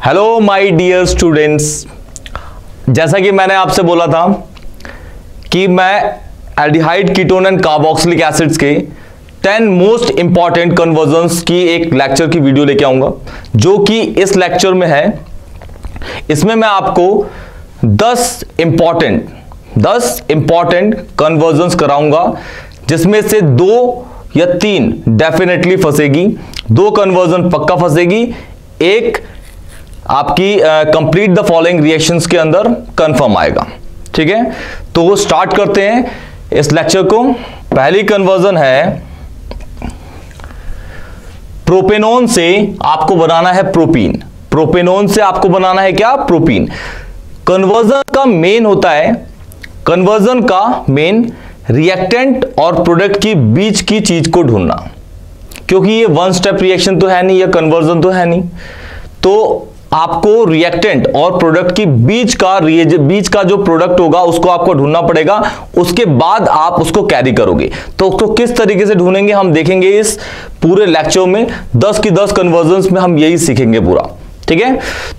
Hello my dear students, जैसा कि मैंने आपसे बोला था कि मैं aldehyde, ketone and carboxylic acids के 10 मोस्ट इंपॉर्टेंट कन्वर्जन्स की एक लेक्चर की वीडियो लेके आऊंगा, जो कि इस लेक्चर में है। इसमें मैं आपको 10 इंपॉर्टेंट कन्वर्जन्स कराऊंगा, जिसमें से 2 या 3 डेफिनेटली फंसेगी, 2 कन्वर्जन पक्का फंसेगी, एक आपकी कंप्लीट द फॉलोइंग रिएक्शंस के अंदर कंफर्म आएगा। ठीक है, तो स्टार्ट करते हैं इस लेक्चर को। पहली कन्वर्जन है, प्रोपेनॉन से आपको बनाना है प्रोपीन। प्रोपेनॉन से आपको बनाना है क्या? प्रोपीन। कन्वर्जन का मेन होता है, कन्वर्जन का मेन रिएक्टेंट और प्रोडक्ट की बीच की चीज को ढूंढना, क्योंकि ये वन स्टेप रिएक्शन तो है नहीं, ये कन्वर्जन तो है नहीं, तो आपको रिएक्टेंट और प्रोडक्ट की बीच का जो प्रोडक्ट होगा उसको आपको ढूंढना पड़ेगा। उसके बाद आप उसको कैरी करोगे। तो उसको किस तरीके से ढूंढेंगे हम देखेंगे इस पूरे लेक्चर में। 10 की 10 कन्वर्जन्स में हम यही सीखेंगे पूरा। ठीक है,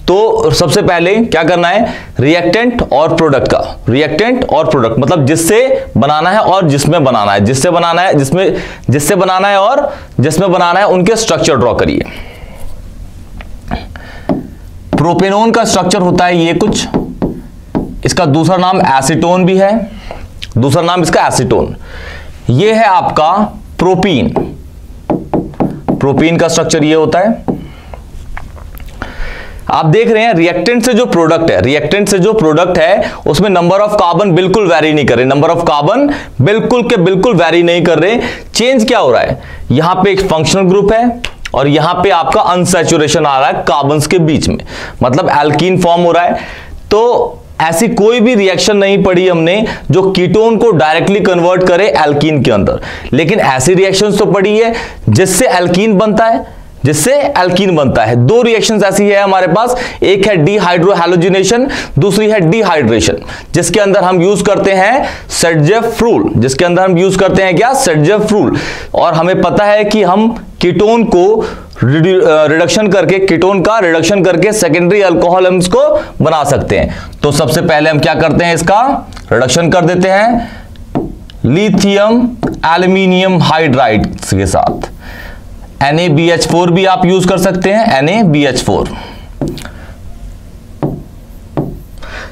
तो सबसे पहले क्या करना है, रिएक्टेंट और प्रोडक्ट का, रिएक्टेंट और प्रोडक्ट मतलब जिससे बनाना है और जिसमें बनाना है, जिससे बनाना है, जिससे बनाना है और जिसमें बनाना है, उनके स्ट्रक्चर ड्रॉ करिए। प्रोपेनॉन का स्ट्रक्चर होता है ये कुछ, इसका दूसरा नाम एसीटोन भी है, दूसरा नाम इसका एसीटोन। ये है आपका प्रोपीन। प्रोपीन का स्ट्रक्चर ये होता है। आप देख रहे हैं रिएक्टेंट से जो प्रोडक्ट है, रिएक्टेंट से जो प्रोडक्ट है उसमें नंबर ऑफ कार्बन बिल्कुल वेरी नहीं कर रहे, नंबर ऑफ कार्बन बिल्कुल के बिल्कुल वेरी नहीं कर रहे। चेंज क्या हो रहा है, यहां पे एक फंक्शनल ग्रुप है और यहां पे आपका अनसैचुरेशन आ रहा है कार्बन्स के बीच में, मतलब एल्कीन फॉर्म हो रहा है। तो ऐसी कोई भी रिएक्शन नहीं पढ़ी हमने जो कीटोन को डायरेक्टली कन्वर्ट करे एल्कीन के अंदर, लेकिन ऐसी रिएक्शंस तो पढ़ी है जिससे एल्कीन बनता है, जिससे एल्कीन बनता है। 2 रिएक्शंस ऐसी है हमारे पास, एक है डीहाइड्रोहैलोजिनेशन, दूसरी है डिहाइड्रेशन, जिसके अंदर हम यूज करते हैं सेटजेफ रूल, जिसके अंदर हम यूज करते हैं क्या? सेटजेफ रूल। और हमें पता है कि हम कीटोन को रिडक्शन करके, कीटोन का रिडक्शन करके सेकेंडरी अल्कोहल हम इसको बना सकते हैं। तो सबसे पहले हम क्या करते हैं, इसका रिडक्शन कर देते हैं लिथियम एल्यूमिनियम हाइड्राइड के साथ। NaBH4 भी आप यूज कर सकते हैं, NaBH4।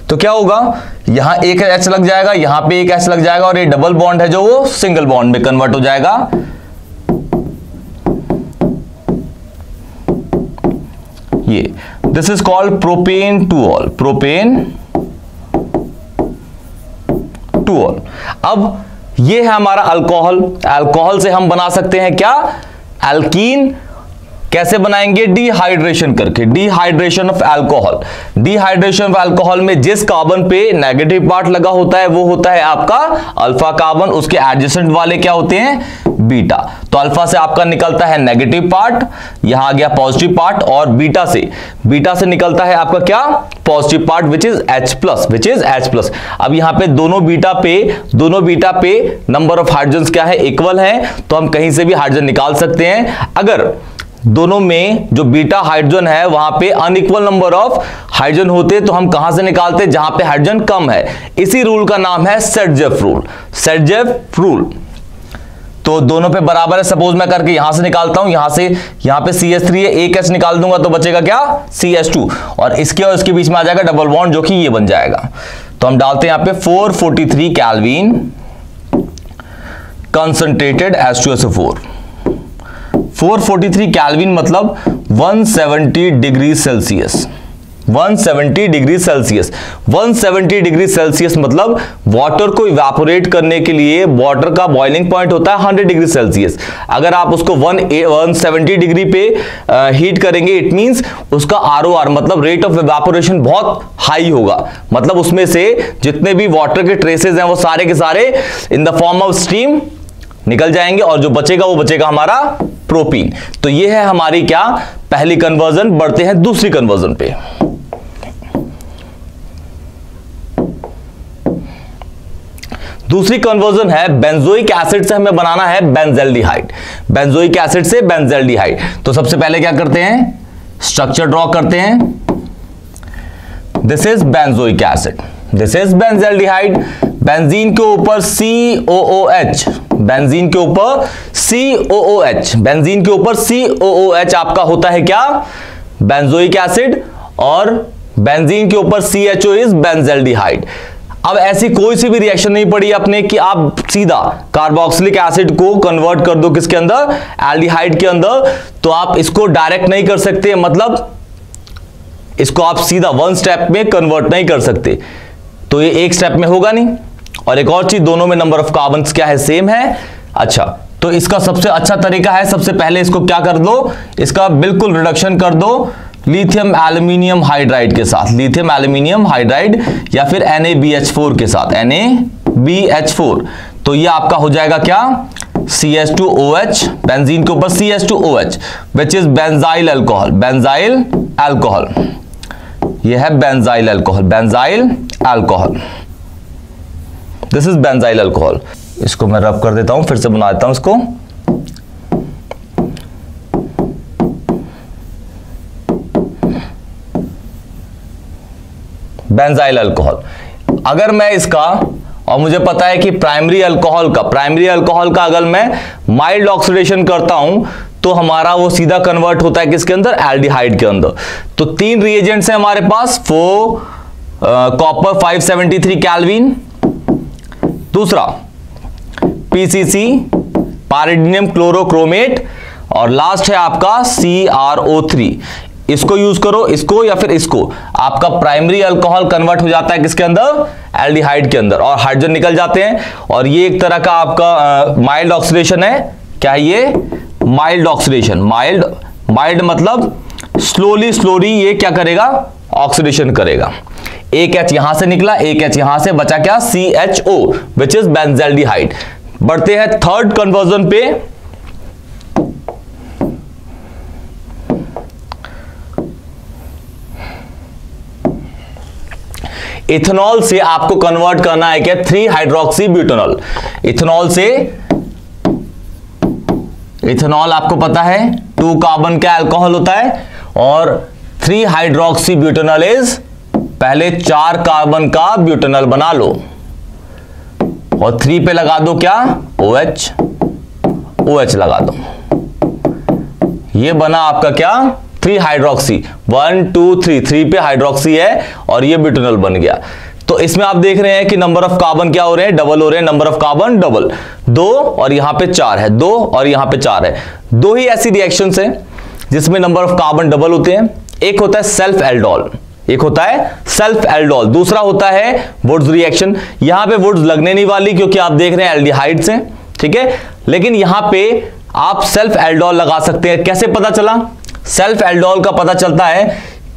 तो क्या होगा, यहां एक H लग जाएगा, यहां पे एक H लग जाएगा, और ये डबल बॉन्ड है जो वो सिंगल बॉन्ड में कन्वर्ट हो जाएगा। ये this is called propane two all, propane two all. अब ये है हमारा अल्कोहल। अल्कोहल से हम बना सकते हैं क्या? एल्कीन। कैसे बनाएंगे? डिहाइड्रेशन करके, dehydration of alcohol. Dehydration of alcohol में जिस कार्बन पे नेगेटिव पार्ट लगा होता है वो होता है आपका अल्फा कार्बन, उसके एडजेसेंट वाले क्या होते हैं? बीटा। तो अल्फा से आपका निकलता है नेगेटिव पार्ट, यहां आ गया पॉजिटिव पार्ट, और बीटा से निकलता है आपका क्या? Positive part which is H+। अब यहां पे दोनों बीटा पे नंबर ऑफ हाइड्रोजन क्या है? इक्वल है, तो हम कहीं से भी हाइड्रोजन निकाल सकते हैं। अगर दोनों में जो बीटा हाइड्रोजन है वहां पे अनइक्वल नंबर ऑफ हाइड्रोजन होते तो हम कहां से निकालते? जहां पे हाइड्रोजन कम है। इसी रूल का नाम है सेटजेफ रूल, सेटजेफ रूल। तो दोनों पे बराबर है, सपोज मैं करके यहां से निकालता हूं, यहां पे CH3 है, एक H निकाल दूंगा तो बचेगा क्या? CH2, और इसके बीच में आ जाएगा डबल बॉन्ड, जो कि ये बन जाएगा। तो हम डालते हैं यहां पे 443 केल्विन कंसंट्रेटेड H2SO4। 443 केल्विन मतलब 170 degree Celsius. 170 degree Celsius. 170 degree Celsius मतलब वाटर को इवेपोरेट करने के लिए वाटर का बॉइलिंग पॉइंट होता है 100 डिग्री सेल्सियस। अगर आप उसको 170 डिग्री पे हीट करेंगे, इट मींस उसका ROR मतलब रेट ऑफ इवेपोरेशन बहुत हाई होगा, मतलब उसमें से जितने भी वाटर के ट्रेसेस हैं वो सारे के सारे in the form of steam निकल जाएंगे, और जो बचेगा वो बचेगा हमारा प्रोपीन। तो ये है हमारी क्या? पहली कन्वर्जन। बढ़ते हैं दूसरी कन्वर्जन पे। दूसरी कन्वर्जन है बेंजोइक एसिड से हमें बनाना है बेंजेल्डिहाइड। बेंजोइक एसिड से बेंजेल्डिहाइड। तो सबसे पहले क्या करते हैं, स्ट्रक्चर ड्रॉ करते हैं। This is benzoic acid, this is benzaldehyde. Benzene के ऊपर COOH, बेंजीन के ऊपर COOH, बेंजीन के ऊपर COOH आपका होता है क्या, बेंजोइक एसिड, और बेंजीन के ऊपर CHO इज बेंजल्डिहाइड। अब ऐसी कोई सी भी रिएक्शन नहीं पड़ी अपने कि आप सीधा कार्बोक्सिलिक एसिड को कन्वर्ट कर दो किसके अंदर, एल्डिहाइड के अंदर। तो आप इसको डायरेक्ट नहीं कर सकते, मतलब इसको आप सीधा वन स्टेप में कन्वर्ट नहीं कर सकते, तो ये एक स्टेप में होगा नहीं। और एक और चीज, दोनों में नंबर ऑफ कार्बन क्या है, सेम है। अच्छा, तो इसका सबसे अच्छा तरीका है, सबसे पहले इसको क्या कर दो, इसका बिल्कुल रिडक्शन कर दो लिथियम एल्यूमिनियम हाइड्राइड के साथ, लिथियम एल्यूमिनियम हाइड्राइड या फिर NaBH4 के साथ, NaBH4। तो ये आपका हो जाएगा क्या, CH2OH, बेंजीन के ऊपर CH2OH which is benzyl alcohol, benzyl alcohol. ये है benzyl alcohol, benzyl alcohol, this is benzyl alcohol. इसको मैं रब कर देता हूं, फिर से बना देता हूं इसको। Benzyl alcohol. अगर मैं इसका, और मुझे पता है कि प्राइमरी अल्कोहल का अगर मैं माइल्ड ऑक्सीडेशन करता हूं तो हमारा वो सीधा कन्वर्ट होता है किसके अंदर, एल्डिहाइड के अंदर। तो तीन रिएजेंट्स हैं हमारे पास, कॉपर 573 केल्विन, दूसरा PCC पायरिडियम क्लोरोक्रोमेट, और लास्ट है आपका CrO3। इसको यूज करो, इसको या फिर इसको, आपका प्राइमरी अल्कोहल कन्वर्ट हो जाता है किसके अंदर, एल्डिहाइड के अंदर, और हाइड्रोजन निकल जाते हैं। और ये एक तरह का आपका माइल्ड ऑक्सीडेशन है। क्या है ये, माइल्ड ऑक्सीडेशन। माइल्ड मतलब स्लोली ये क्या करेगा, ऑक्सीडेशन करेगा। एक H यहां से निकला, एक H यहां से बचा, क्या, CHO विच इज बेंजल्डिहाइड। बढ़ते हैं थर्ड कन्वर्जन पे। इथेनॉल से आपको कन्वर्ट करना है क्या, 3 हाइड्रोक्सी ब्यूटेनॉल। इथेनॉल आपको पता है 2 कार्बन का अल्कोहल होता है, और 3 हाइड्रोक्सी ब्यूटेनॉल इज, पहले 4 कार्बन का ब्यूटेनॉल बना लो, और 3 पे लगा दो क्या, OH लगा दो। ये बना आपका क्या, 3 हाइड्रोक्सी, 1 2 3 पे हाइड्रोक्सी है, और ये ब्यूटेनॉल बन गया। तो इसमें आप देख रहे हैं कि नंबर ऑफ कार्बन क्या हो रहे हैं, डबल हो रहे हैं, नंबर ऑफ कार्बन डबल, 2 और यहां पे 4 है, 2 और यहां पे 4 है। 2 ही ऐसी रिएक्शंस हैं जिसमें नंबर ऑफ कार्बन डबल होते हैं। एक होता है सेल्फ एल्डोल, दूसरा होता है वुड्स रिएक्शन। यहां पे वुड्स लगने नहीं वाली क्योंकि आप देख रहे हैं एल्डिहाइड्स हैं, ठीक है, लेकिन यहां पे आप सेल्फ एल्डोल लगा सकते हैं। कैसे पता चला, सेल्फ एल्डोल का पता चलता है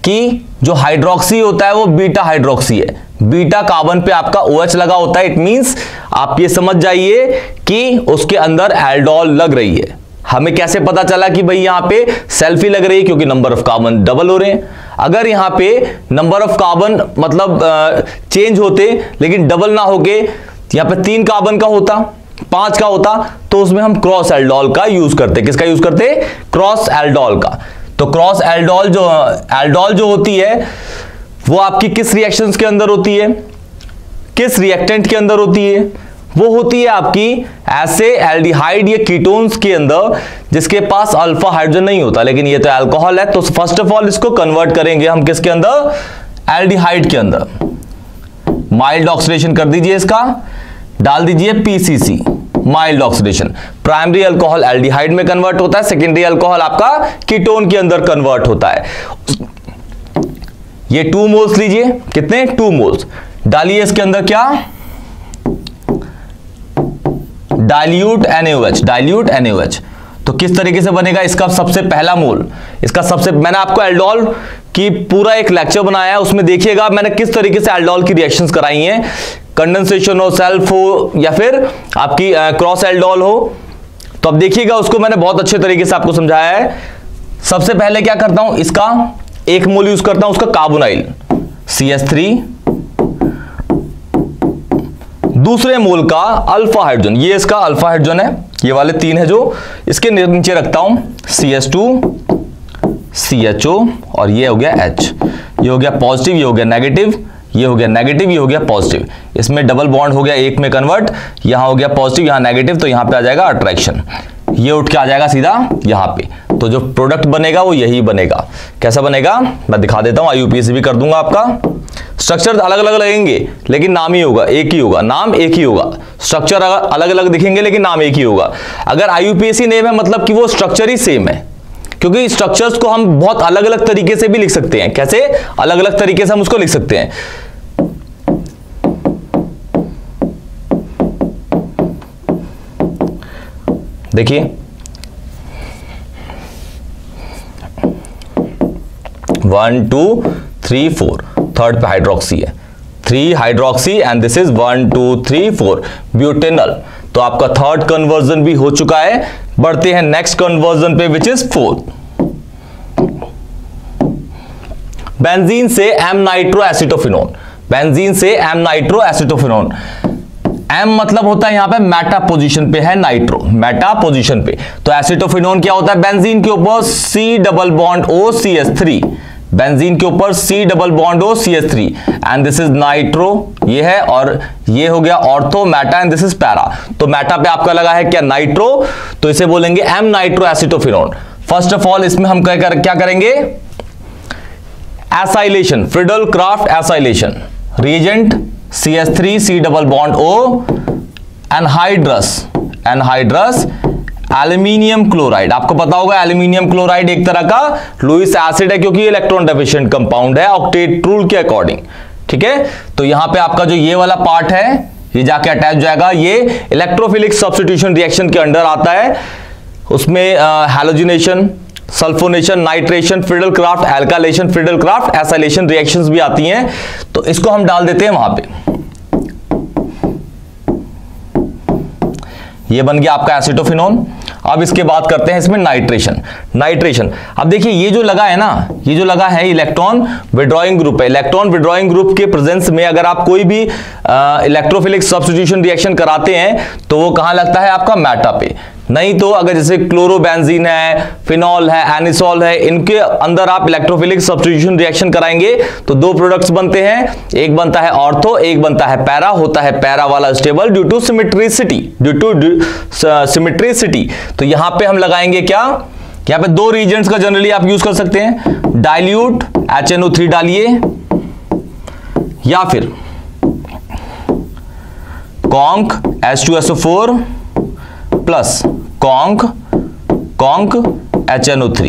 कि जो हाइड्रोक्सी होता है वो बीटा हाइड्रोक्सी है, बीटा कार्बन पे आपका OH लगा होता है। इट मींस आप ये समझ जाइए कि उसके अंदर एल्डोल लग रही है। हमें कैसे पता चला कि भाई यहां पे सेल्फ ही लग रही है, क्योंकि नंबर ऑफ कार्बन डबल हो रहे हैं। अगर यहां पे नंबर ऑफ कार्बन मतलब चेंज होते लेकिन डबल ना होके यहां पे 3 कार्बन का होता, 5 का होता, तो उसमें हम क्रॉस एल्डोल का यूज करते। किसका यूज करते, क्रॉस एल्डोल का। तो क्रॉस एल्डोल जो होती है वो आपकी किस रिएक्शंस के अंदर होती है, किस रिएक्टेंट के अंदर होती है, वो होती है आपकी ऐसे एल्डिहाइड या कीटोन्स के अंदर जिसके पास अल्फा हाइड्रोजन नहीं होता। लेकिन ये तो अल्कोहल है, तो फर्स्ट ऑफ ऑल इसको कन्वर्ट करेंगे हम किसके अंदर, एल्डिहाइड के अंदर। माइल्ड ऑक्सीडेशन कर दीजिए, इसका डाल दीजिए PCC, mild oxidation. Primary alcohol aldehyde में कन्वर्ट होता है, सेकेंडरी अल्कोहल आपका कीटोन के अंदर कन्वर्ट होता है। ये 2 मोल्स लीजिए, कितने, 2 मोल्स डालिए इसके अंदर, क्या, डाइल्यूट NaOH। तो किस तरीके से बनेगा इसका सबसे पहला मोल, मैंने आपको एल्डोल की पूरा एक लेक्चर बनाया है, उसमें देखिएगा मैंने किस तरीके से एल्डोल की रिएक्शंस कराई हैं। कंडेंसेशन हो, सेल्फ हो, या फिर आपकी क्रॉस एल्डोल हो, तो अब देखिएगा उसको मैंने बहुत अच्छे तरीके से आपको समझाया है। सबसे पहले क्या करता हूं, इसका 1 मोल यूज करता हूं, उसका कार्बोनाइल CH3, दूसरे मोल का अल्फा हाइड्रोजन, ये इसका अल्फा हाइड्रोजन है, ये वाले 3 है जो इसके नीचे रखता हूं, CH2 CHO, और ये हो गया H, ये हो गया पॉजिटिव, ये हो गया नेगेटिव, ये हो गया नेगेटिव, ये हो गया पॉजिटिव। इसमें डबल बॉन्ड हो गया एक में कन्वर्ट, यहां हो गया पॉजिटिव, यहां नेगेटिव, तो यहां पे आ जाएगा अट्रैक्शन, ये उठ के आ जाएगा सीधा यहां पे। तो जो प्रोडक्ट बनेगा वो यही बनेगा। कैसा बनेगा मैं दिखा देता हूं, IUPAC भी कर दूंगा आपका। स्ट्रक्चर अलग अलग लगेंगे लेकिन नाम ही होगा, एक ही होगा, नाम एक ही होगा। स्ट्रक्चर अलग अलग दिखेंगे लेकिन नाम एक ही होगा। अगर IUPAC नेम है मतलब कि वो स्ट्रक्चर ही सेम है, क्योंकि स्ट्रक्चर्स को हम बहुत अलग अलग तरीके से भी लिख सकते हैं। कैसे अलग अलग तरीके से हम उसको लिख सकते हैं? देखिए 1 2 3 4, थर्ड पे हाइड्रोक्सी है, 3 hydroxy and this is 1 2 3 4 butanal. तो आपका थर्ड कन्वर्जन भी हो चुका है। बढ़ते हैं नेक्स्ट कन्वर्जन पे विच इज फोर्थ। बेंजीन से एम नाइट्रो एसिटोफिनोन, बेंजीन से एम नाइट्रो एसिटोफिनोन। एम मतलब होता है यहां पे मेटा पोजीशन पे है, नाइट्रो मेटा पोजीशन पे। तो एसिटोफिनोन क्या होता है? बेंजीन के ऊपर C double bond O CH3, benzene के ऊपर C double bond O CH3 and this is nitro, ये है, और ये हो गया ortho meta and this is para. तो मेटा पे आपका लगा है क्या? नाइट्रो, तो इसे बोलेंगे m nitro acetophenone. First of all इसमें हम क्या करेंगे? Acylation, Friedel Crafts acylation, reagent CH3 C double bond O, anhydrous aluminium chloride. आपको पता होगा एल्यूमिनियम क्लोराइड एक तरह का लुईस एसिड है, क्योंकि इलेक्ट्रॉन डेफिशिएंट कंपाउंड है ऑक्टेट रूल के अकॉर्डिंग। ठीक है, तो यहां पे आपका जो ये वाला पार्ट है ये जाके अटैच हो जाएगा, ये इलेक्ट्रोफिलिक सब्स्टिट्यूशन रिएक्शन के अंडर आता है। उसमें halogenation, sulphonation, nitration, Friedel Crafts alkylation, Friedel Crafts acylation reactions भी आती हैं। तो इसको हम डाल देते हैं वहां पे। ये बन गया आपका एसिटोफिनोन। अब इसके बाद करते हैं इसमें नाइट्रेशन। नाइट्रेशन, अब देखिए ये जो लगा है ना, ये जो लगा है इलेक्ट्रॉन विड्रॉइंग ग्रुप है। इलेक्ट्रॉन विड्रॉइंग ग्रुप के प्रेजेंस में अगर आप कोई भी इलेक्ट्रोफिलिक सब्स्टिट्यूशन रिएक्शन कराते हैं तो वो कहां लगता है? आपका मेटा पे। नहीं तो अगर जैसे क्लोरोबेंजीन है, फिनॉल है, एनिसोल है, इनके अंदर आप इलेक्ट्रोफिलिक सब्स्टिट्यूशन रिएक्शन कराएंगे तो दो प्रोडक्ट्स बनते हैं, एक बनता है ऑर्थो, एक बनता है पैरा। होता है पैरा वाला stable due to symmetricity, symmetricity. तो यहां पे हम लगाएंगे क्या? यहां पे दो रीजेंट्स का जनरली आप यूज कर सकते हैं, डाइल्यूट HNO3 डालिए या फिर conc H2SO4 plus conc HNO3,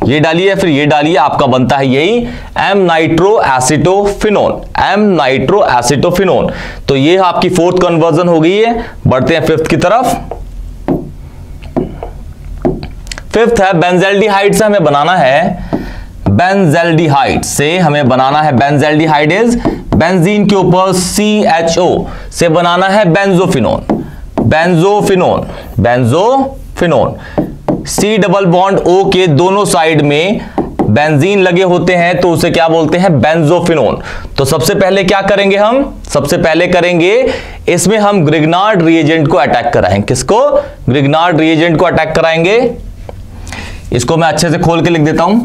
ये डालिए, फिर ये डालिए, आपका बनता है यही m nitro acetophenone, m nitro acetophenone. तो ये आपकी फोर्थ कन्वर्जन हो गई है। बढ़ते हैं फिफ्थ की तरफ। फिफ्थ है बेंजल्डिहाइड से हमें बनाना है, बेंजल्डिहाइड से हमें बनाना है, बेंजल्डिहाइड इज बेंजीन के ऊपर CHO से बनाना है benzophenone, benzophenone, benzophenone. C double bond O के दोनों साइड में बेंजीन लगे होते हैं तो उसे क्या बोलते हैं? बेंजोफिनोन। तो सबसे पहले क्या करेंगे हम? सबसे पहले करेंगे इसमें हम ग्रिग्नार्ड रिएजेंट को अटैक कराएंगे। किसको? ग्रिग्नार्ड रिएजेंट को अटैक कराएंगे। इसको मैं अच्छे से खोल के लिख देता हूं।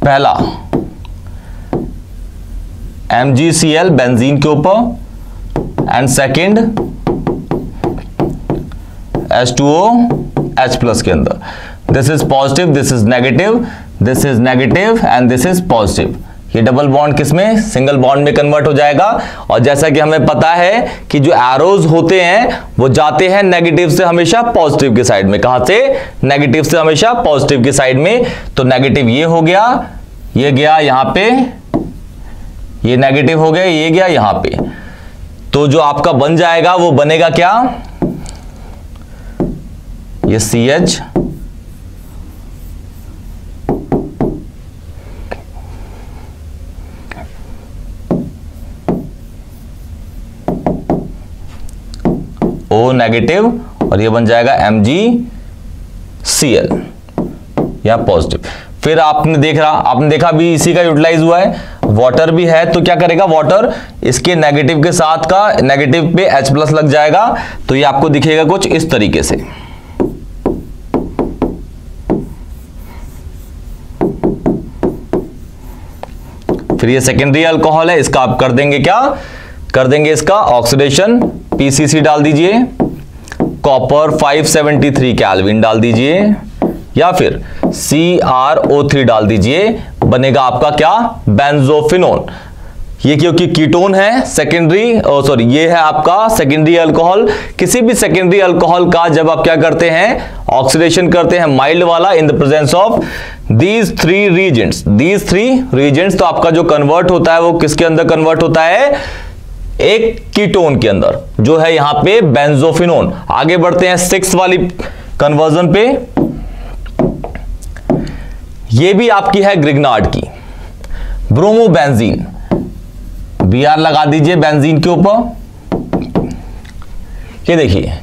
पहला MgCl बेंजीन के ऊपर एंड सेकेंड H2O H+ के अंदर। This is positive, this is negative, this is negative and this is positive. ये डबल बॉन्ड किसमें? सिंगल बॉन्ड में कन्वर्ट हो जाएगा। और जैसा कि हमें पता है कि जो एरोज होते हैं वो जाते हैं नेगेटिव से हमेशा पॉजिटिव के साइड में। कहां से? नेगेटिव से हमेशा पॉजिटिव के साइड में। तो नेगेटिव ये हो गया, ये गया यहां पे, ये नेगेटिव हो गया, ये गया यहां पे। तो जो आपका बन जाएगा वो बनेगा क्या? ये CH O नेगेटिव और ये बन जाएगा MgCl या पॉजिटिव। फिर आपने देखा भी इसी का यूटिलाइज हुआ है। वाटर भी है तो क्या करेगा, वाटर इसके नेगेटिव के साथ का नेगेटिव पे H+ लग जाएगा, तो ये आपको दिखेगा कुछ इस तरीके से। फिर ये सेकेंडरी अल्कोहल है, इसका आप कर देंगे क्या, कर देंगे इसका ऑक्सीडेशन, PCC डाल दीजिए, कॉपर 573 केल्विन डाल दीजिए, या फिर CrO3 डाल दीजिए, बनेगा आपका क्या, बेंजोफिनोन। ये क्योंकि कीटोन है सेकेंडरी, सॉरी ये है आपका सेकेंडरी अल्कोहल। किसी भी सेकेंडरी अल्कोहल का जब आप क्या करते हैं, ऑक्सीडेशन करते हैं माइल्ड वाला in the presence of these three Regents, तो आपका जो कन्वर्ट होता है वो किसके अंदर कन्वर्ट होता है, एक कीटोन के अंदर, जो है यहां पे बेंजोफिनोन। आगे बढ़ते हैं 6 वाली कन्वर्जन पे। ये भी आपकी है ग्रिग्नार्ड की, ब्रोमोबेंजीन, Br लगा दीजिए बेंजीन के ऊपर। ये देखिए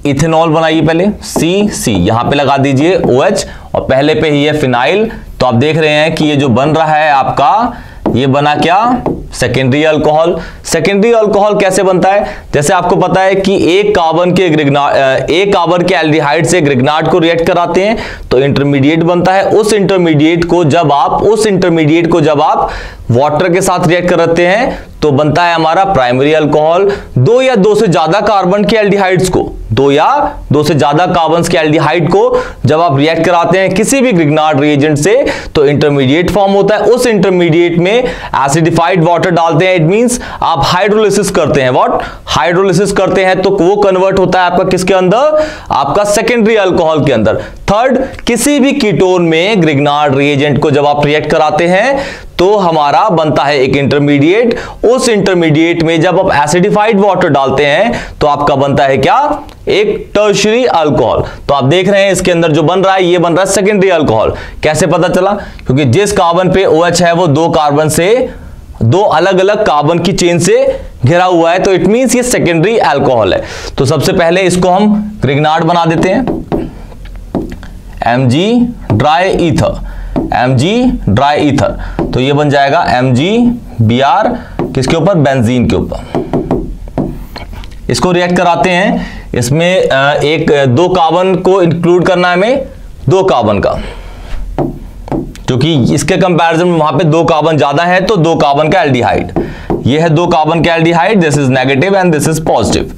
इथेनॉल बनाइए पहले, C यहां पे लगा दीजिए OH, और पहले पे ही है फिनाइल। तो आप देख रहे हैं कि ये जो बन रहा है आपका, ये बना क्या, सेकेंडरी अल्कोहल। सेकेंडरी अल्कोहल कैसे बनता है, जैसे आपको पता है कि एक कार्बन के एल्डिहाइड से ग्रिग्नार्ड को रिएक्ट कराते हैं तो इंटरमीडिएट बनता है। उस इंटरमीडिएट को जब आप वाटर के साथ रिएक्ट कराते हैं तो बनता है हमारा प्राइमरी अल्कोहल। दो या दो से ज्यादा कार्बन के एल्डिहाइड्स को, दो या दो से ज्यादा कार्बन के एल्डिहाइड को जब आप रिएक्ट कराते हैं किसी भी ग्रिग्नार्ड रिएजेंट से तो इंटरमीडिएट फॉर्म होता है। उस इंटरमीडिएट में एसिडिफाइड वाटर डालते हैं, इट मींस आप हाइड्रोलिसिस करते हैं। व्हाट, हाइड्रोलिसिस करते हैं तो वो कन्वर्ट होता है आपका किसके अंदर, आपका सेकेंडरी अल्कोहल के अंदर। थर्ड, किसी भी कीटोन में ग्रिग्नार्ड रिएजेंट को जब आप रिएक्ट कराते हैं तो हमारा बनता है एक इंटरमीडिएट। उस इंटरमीडिएट में जब आप एसिडिफाइड वाटर डालते हैं तो आपका बनता है क्या, एक टर्शियरी अल्कोहल। तो आप देख रहे हैं इसके अंदर जो बन रहा है, ये बन रहा है सेकेंडरी अल्कोहल। कैसे पता चला, क्योंकि जिस कार्बन पे OH है वो दो कार्बन से, दो अलग अलग कार्बन की चेन से घिरा हुआ है, तो इट मींस ये सेकेंडरी अल्कोहल है। तो सबसे पहले इसको हम ग्रिग्नार्ड बना देते हैं, Mg ड्राई ईथर, तो ये बन जाएगा MgBr किसके ऊपर, बेंजीन के ऊपर। इसको रिएक्ट कराते हैं, इसमें एक दो कार्बन को इंक्लूड करना है हमें, दो कार्बन का, क्योंकि इसके कंपैरिजन में वहां पे दो कार्बन ज्यादा है तो दो कार्बन का एल्डिहाइड। ये है दो कार्बन का aldehyde, this is negative and this is positive.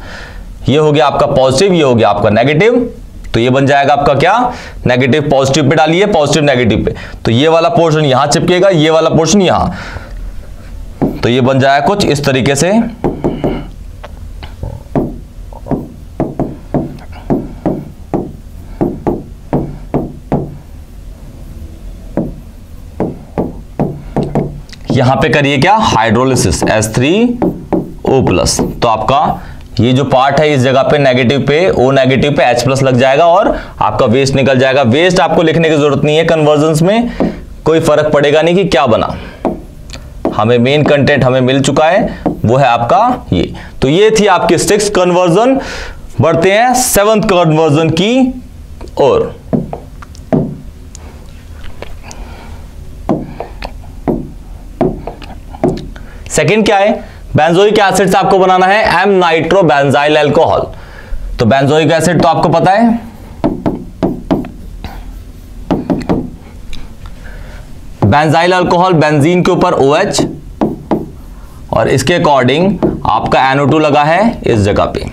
ये हो गया आपका पॉजिटिव, ये हो गया आपका नेगेटिव, तो ये बन जाएगा आपका क्या, नेगेटिव पॉजिटिव पे डालिए, पॉजिटिव नेगेटिव पे, तो ये वाला पोर्शन यहां चिपकेगा, ये वाला पोर्शन यहां, तो ये बन जाएगा कुछ इस तरीके से। यहां पे करिए क्या, हाइड्रोलिसिस H3O+, तो आपका ये जो पार्ट है इस जगह पे नेगेटिव पे O नेगेटिव पे H+ लग जाएगा और आपका वेस्ट निकल जाएगा। वेस्ट आपको लिखने की जरूरत नहीं है, कन्वर्जन्स में कोई फर्क पड़ेगा नहीं कि क्या बना, हमें मेन कंटेंट हमें मिल चुका है, वो है आपका ये। तो ये थी आपकी 6th कन्वर्जन। बढ़ते हैं 7th कन्वर्जन की ओर। सेकंड क्या है, बेंजोइक एसिड से आपको बनाना है M नाइट्रोबेंजाइल अल्कोहल। तो बेंजोइक एसिड तो आपको पता है, बेंजाइल अल्कोहल, बेंजीन के ऊपर OH, और इसके अकॉर्डिंग आपका NO2 लगा है इस जगह पे।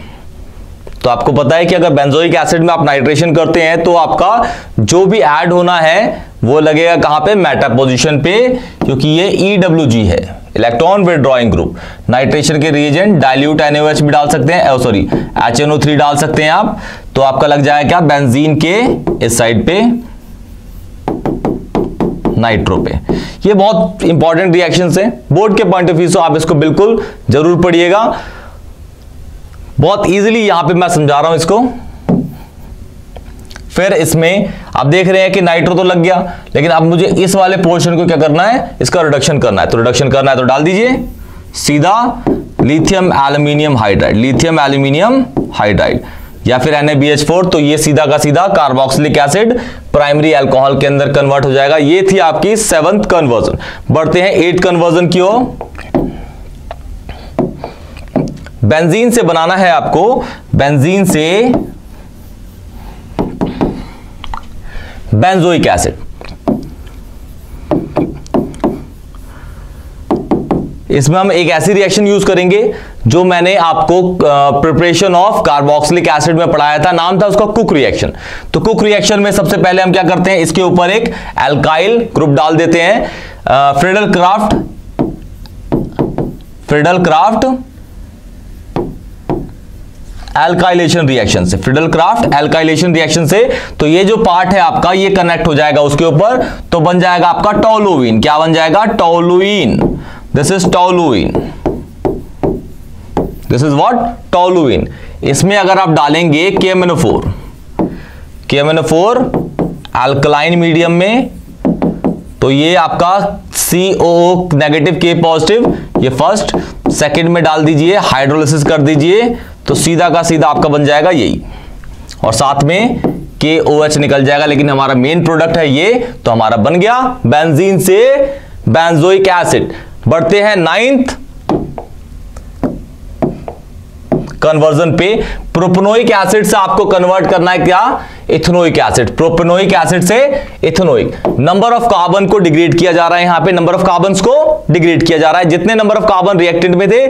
तो आपको पता है कि अगर बेंजोइक एसिड में आप नाइट्रेशन करते हैं तो आपका जो भी ऐड होना है वो लगेगा कहां पे, मेटा पोजीशन पे, क्योंकि ये EWG है, इलेक्ट्रॉन विथड्रॉइंग ग्रुप। नाइट्रेशन के रिएजेंट डाइल्यूट NaOH भी डाल सकते हैं, सॉरी HNO3 डाल सकते हैं आप, तो आपका लग जाएगा क्या, बेंजीन के इस साइड पे, नाइट्रो पे। ये बहुत इंपॉर्टेंट रिएक्शंस हैं बोर्ड के पॉइंट ऑफ व्यू से, आप इसको बिल्कुल जरूर पढ़िएगा। बहुत इजीली यहां पे मैं समझा रहा हूं इसको। फिर इसमें आप देख रहे हैं कि नाइट्रो तो लग गया, लेकिन अब मुझे इस वाले पोर्शन को क्या करना है, इसका रिडक्शन करना है। तो रिडक्शन करना है तो डाल दीजिए सीधा lithium aluminium hydride, lithium aluminium hydride. या फिर NaBH4, तो ये सीधा का सीधा कार्बोक्सिलिक एसिड प्राइमरी अल्कोहल के अंदर कन्वर्ट हो जाएगा। ये थी आपकी 7th कन्वर्जन। बढ़ते हैं 8th कन्वर्जन की ओर। बेंजीन से बनाना है आपको, बेंजीन से बेंजोइक एसिड। इसमें हम एक ऐसी रिएक्शन यूज करेंगे जो मैंने आपको प्रिपरेशन ऑफ कार्बोक्सिलिक एसिड में पढ़ाया था, नाम था उसका कुक रिएक्शन। तो कुक रिएक्शन में सबसे पहले हम क्या करते हैं, इसके ऊपर एक एल्काइल ग्रुप डाल देते हैं, फ्रीडल क्राफ्ट एल्काइलेशन रिएक्शन से, फ्रीडल क्राफ्ट एल्काइलेशन रिएक्शन से। तो ये जो पार्ट है आपका ये कनेक्ट हो जाएगा उसके ऊपर, तो बन जाएगा आपका टोलुइन। क्या बन जाएगा? Toluene. This is toluene, this is what? Toluene. इसमें अगर आप डालेंगे KMnO4 अल्कलाइन मीडियम में, तो ये आपका COO नेगेटिव K पॉजिटिव, ये फर्स्ट, सेकंड में डाल दीजिए, हाइड्रोलिसिस कर दीजिए, तो सीधा का सीधा आपका बन जाएगा यही, और साथ में KOH निकल जाएगा। लेकिन हमारा मेन प्रोडक्ट है ये, तो हमारा बन गया बेंजीन से बेंजोइक एसिड। बढ़ते हैं 9th कन्वर्जन पे। प्रोपेनोइक एसिड से आपको कन्वर्ट करना है क्या? Ethanoic acid. प्रोपेनोइक एसिड से इथेनोइक। नंबर ऑफ कार्बन को डिग्रेड किया जा रहा है, यहां पे नंबर ऑफ कार्बन को डिग्रेड किया जा रहा है। जितने नंबर ऑफ कार्बन रिएक्टेंट में थे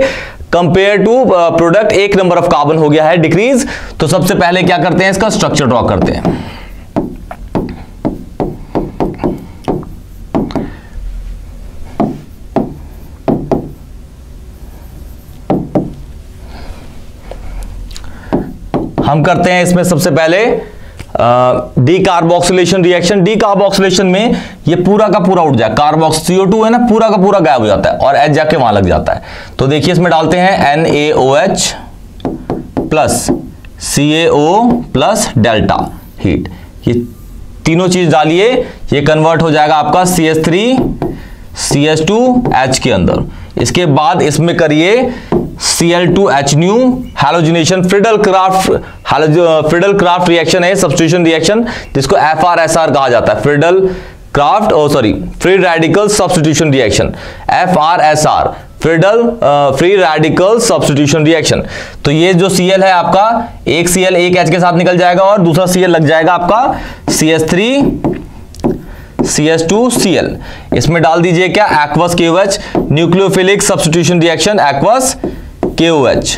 कंपेयर टू प्रोडक्ट, एक नंबर ऑफ कार्बन हो गया है डिक्रीज। तो सबसे पहले क्या करते हैं, इसका स्ट्रक्चर ड्रॉ करते हैं। हम करते हैं इसमें सबसे पहले डीकार्बोक्सिलेशन रिएक्शन। डीकार्बोक्सिलेशन में ये पूरा का पूरा उठ जाए, कार्बोक्स CO2 है ना, पूरा का पूरा गायब हो जाता है और H जाके वहां लग जाता है। तो देखिए इसमें डालते हैं NaOH plus CaO plus delta heat, ये तीनों चीज डालिए, ये कन्वर्ट हो जाएगा आपका CH3CH2H के अंदर। इसके बाद इसमें करिए Cl2H new halogenation. Friedel craft reaction है, सब्स्टिट्यूशन रिएक्शन, जिसको FRSR कहा जाता है, free radical substitution reaction, FRSR, free radical substitution reaction. तो ये जो Cl है आपका, एक Cl एक H के साथ निकल जाएगा और दूसरा Cl लग जाएगा आपका CH3CH2Cl। इसमें डाल दीजिए क्या? Aqueous KOH, nucleophilic substitution reaction, aqueous KOH।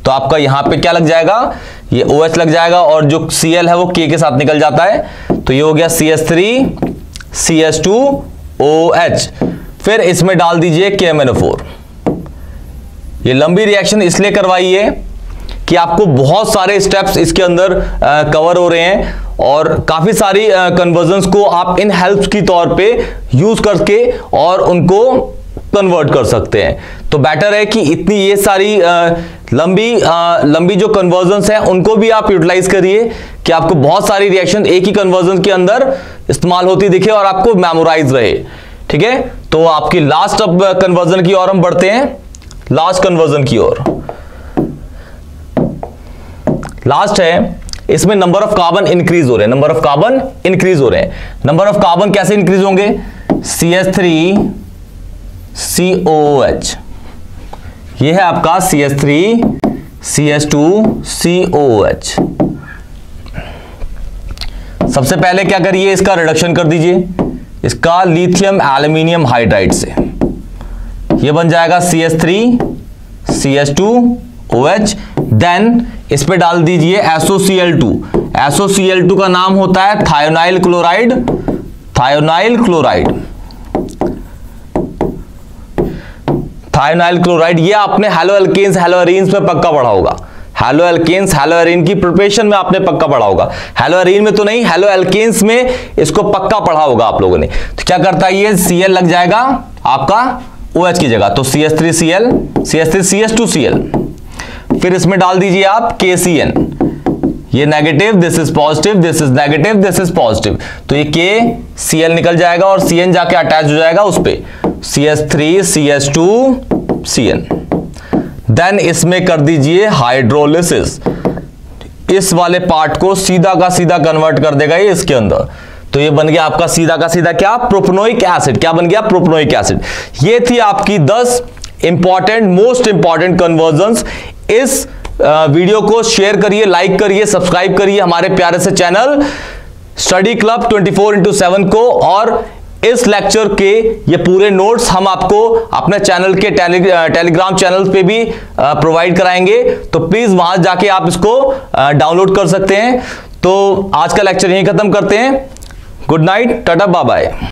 तो आपका यहां पे क्या लग जाएगा? ये OH लग जाएगा और जो Cl है वो K के साथ निकल जाता है, तो ये हो गया CH3CH2OH। फिर इसमें डाल दीजिए KMnO4। ये लंबी रिएक्शन इसलिए करवाई है कि आपको बहुत सारे स्टेप्स इसके अंदर कवर हो रहे हैं और काफी सारी कन्वर्जन्स को आप इन हेल्प्स की तौर पे यूज करके और उनको कन्वर्ट कर सकते हैं। तो बेटर है कि इतनी ये सारी लंबी जो कन्वर्जन्स हैं उनको भी आप यूटिलाइज करिए कि आपको बहुत सारी रिएक्शन एक ही कन्वर्जन के अंदर इस्तेमाल होती दिखे और आपको मेमोराइज रहे। ठीक है, तो आपकी लास्ट अब कन्वर्जन की ओर हम बढ़ते हैं, लास्ट कन्वर्जन की ओर। लास्ट है, इसमें नंबर ऑफ कार्बन इंक्रीज हो रहे हैं, नंबर ऑफ कार्बन इंक्रीज हो रहे हैं। नंबर ऑफ कार्बन कैसे इंक्रीज होंगे? CH3COOH, ये है आपका CH3CH2COOH। सबसे पहले क्या करिए, इसका रिडक्शन कर दीजिए, इसका लिथियम एल्यूमिनियम हाइड्राइड से, ये बन जाएगा CH3CH2OH। देन इस पे डाल दीजिए SOCl2। SOCl2 का नाम होता है थायोनाइल क्लोराइड, थायोनाइल क्लोराइड। ये आपने हेलो एल्केन्स हेलो एरीन्स में पक्का पढ़ा होगा, हेलो एल्केन्स हेलो एरीन की प्रिपरेशन में आपने पक्का पढ़ा होगा, हेलो एरीन में तो नहीं, हेलो एल्केन्स में इसको पक्का पढ़ा होगा आप लोगों ने। तो क्या करता है ये, Cl लग जाएगा आपका OH की जगह, तो CH3Cl, CH3CH2Cl। फिर इसमें डाल दीजिए आप KCN, ये negative, this is positive, this is negative, this is positive, तो ये KCl निकल जाएगा और CN जाके अटैच हो जाएगा उस पे, CH3CH2CN। देन इसमें कर दीजिए हाइड्रोलिसिस, इस वाले पार्ट को सीधा का सीधा कन्वर्ट कर देगा ये इसके अंदर। तो ये बन गया आपका सीधा का सीधा क्या, प्रोपेनोइक एसिड। क्या बन गया, प्रोपेनोइक एसिड। ये थी आपकी 10 इंपॉर्टेंट, मोस्ट इंपॉर्टेंट कन्वर्जन्स। इस वीडियो को शेयर करिए, लाइक करिए, सब्सक्राइब करिए हमारे प्यारे से चैनल स्टडी क्लब 24/7 को। और इस लेक्चर के ये पूरे नोट्स हम आपको अपने चैनल के टेलीग्राम चैनल पे भी प्रोवाइड कराएंगे, तो प्लीज वहां जाके आप इसको डाउनलोड कर सकते हैं। तो आज का लेक्चर यहीं खत्म करते हैं। Good night, tata, bye bye.